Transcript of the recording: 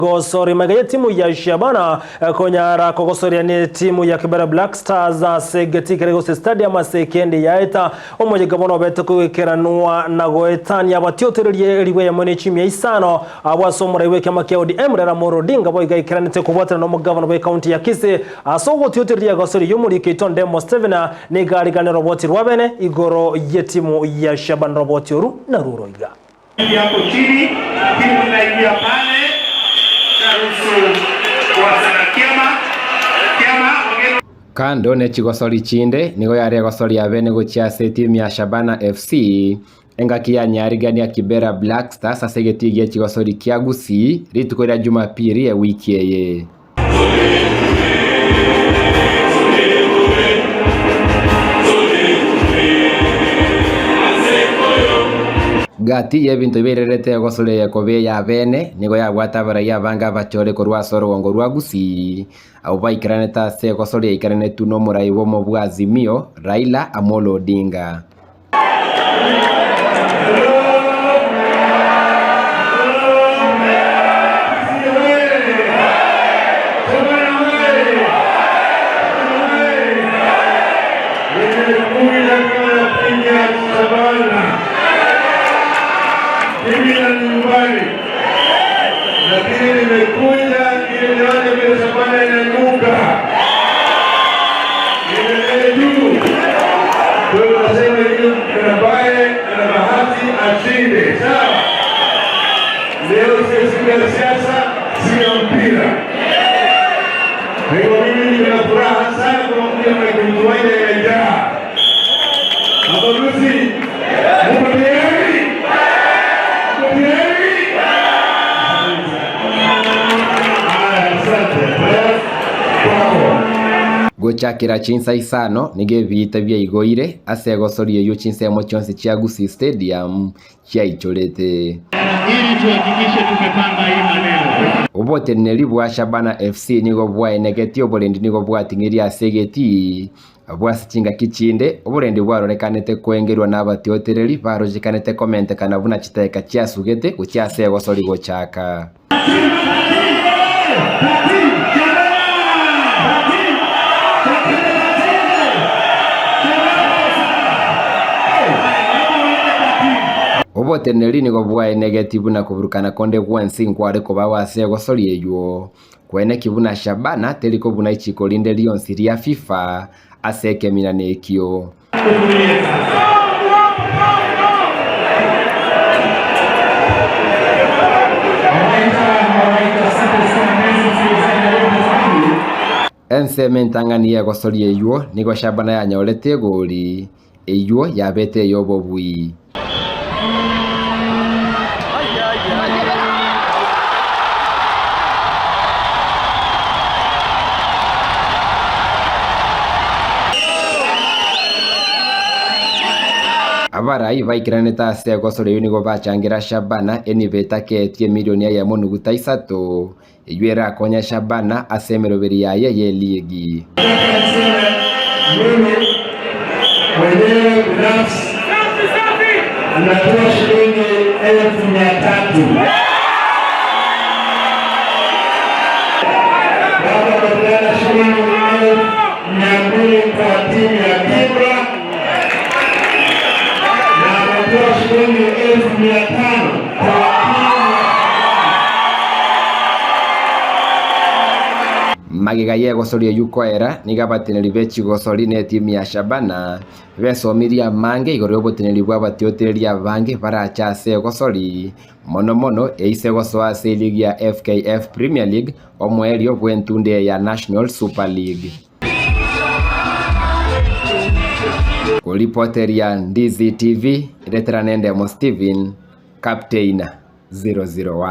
Gosori magaye timu ya Shabana konyara kogosoria ni timu ya Kibera Black Stars segeti kare Gusii Stadium sekendi yaeta omoje gabono bete kwekeranwa na goetania batiotererie riwe ya mone chimya isano abwasomora iwe kama kia ODM rera morodinga boiga ikiranite kubotera no mugabano be county ya Kisii asogo tiotererie Gosori yumuri kitonde mo Stevena ni gari gane roboti rwabene igoro ye timu ya Shabana roboti oru na ruroiga hapo chini timu inaingia pale kando ne chigosori chinde nigo yari gosori abene gochiase timu ya Shabana FC engaki ya nyarigania Kibera Black Stars asegetigie chigosori kia Gusii rituko Jumapili ya wiki eye gati yebintu birerete gosole yakobe ya bene nigo yagwatabara yabanga bachore korwa soro wongo rwa Gusii au baikirane ta se gosole ikirane tuno murai wo mu bwazimio Raila Amolo Odinga lakini nimekuja ili nione vile Shabana inanuka ile juu kwa nasema hiyo ambaye ana bahati ashinde sawa. Leo siku ya siasa sio mpira. Kwa hiyo mimi nina furaha sana kwa kuja na kumtuaje Raila hapo Gusii gochakira chinsa isano nige bita bya igoire asegosorie yo chinsa mo chonse cha Gusii Stadium cha ichorete ili tuhakikishe tumepanga hii maneno obote neli bwa Shabana FC nigo bwa enegeti obolendi nigo bwa tingiri asegeti abwasichinga kichinde obolendi bwarorekanete kwengerwa n'abatiotereri barojikanete comment kana buna chiteka cha sugete gochase gosori gochaka obote neli nigo bwa negative na kuburukana konde gwansi nkware ko bawase gosori eyo kwene kibuna Shabana teliko buna ichiko linde lion siria FIFA aseke minanekio ensementangani ya gosori eyo nigo Shabana ya nyorete goli eyo yabete yobobui abarai baikirane ta se gosore unigo bachangira Shabana eni betaketie milioni ya monuguta isato eyera konya Shabana asemeroberi ya ye ligi mwenyewe binafsi anatoa shilingi 1300 baba badala shilingi 200 kwa timu ya Kibra na anatoa shilingi 1500 kwa magigaye gosori yukoera nigabateneri bechi gosori ne timu ya Shabana besomiria mange igoro boteneri bwa batioteria bange baracha se gosori mono eise gosoa se ligi ya FKF Premier League omwerio bwentunde ya National Super League Reporteria Ndizi TV Retranende mo Steven Captain 001